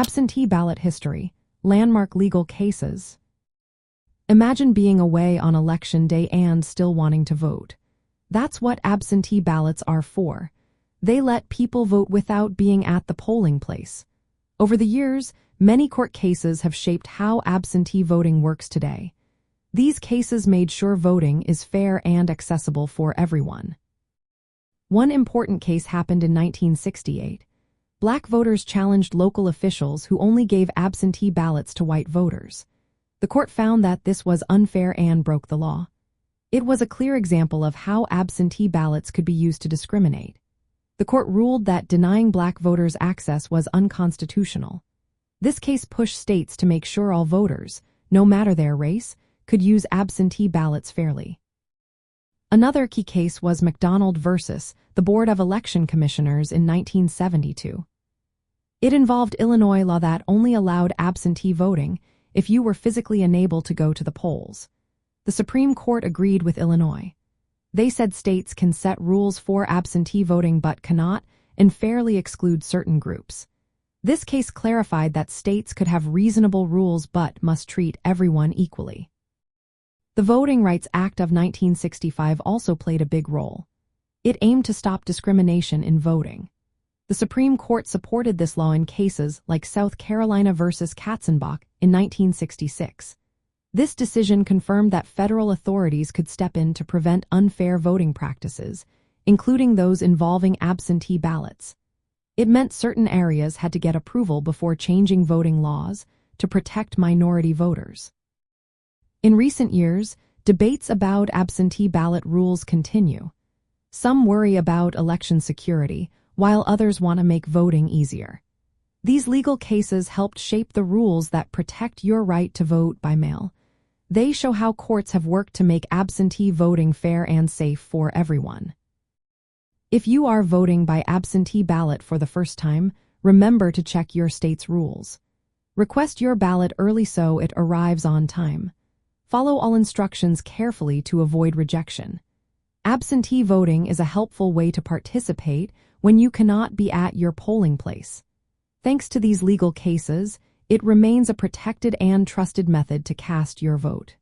Absentee ballot history, landmark legal cases. Imagine being away on election day and still wanting to vote. That's what absentee ballots are for. They let people vote without being at the polling place. Over the years, many court cases have shaped how absentee voting works today. These cases made sure voting is fair and accessible for everyone. One important case happened in 1968. Black voters challenged local officials who only gave absentee ballots to white voters. The court found that this was unfair and broke the law. It was a clear example of how absentee ballots could be used to discriminate. The court ruled that denying black voters access was unconstitutional. This case pushed states to make sure all voters, no matter their race, could use absentee ballots fairly. Another key case was McDonald versus the Board of Election Commissioners in 1972. It involved Illinois law that only allowed absentee voting if you were physically unable to go to the polls. The Supreme Court agreed with Illinois. They said states can set rules for absentee voting but cannot unfairly exclude certain groups. This case clarified that states could have reasonable rules but must treat everyone equally. The Voting Rights Act of 1965 also played a big role. It aimed to stop discrimination in voting. The Supreme Court supported this law in cases like South Carolina versus Katzenbach in 1966. This decision confirmed that federal authorities could step in to prevent unfair voting practices, including those involving absentee ballots. It meant certain areas had to get approval before changing voting laws to protect minority voters. In recent years, debates about absentee ballot rules continue. Some worry about election security, while others want to make voting easier. These legal cases helped shape the rules that protect your right to vote by mail. They show how courts have worked to make absentee voting fair and safe for everyone. If you are voting by absentee ballot for the first time, remember to check your state's rules. Request your ballot early so it arrives on time. Follow all instructions carefully to avoid rejection. Absentee voting is a helpful way to participate when you cannot be at your polling place. Thanks to these legal cases, it remains a protected and trusted method to cast your vote.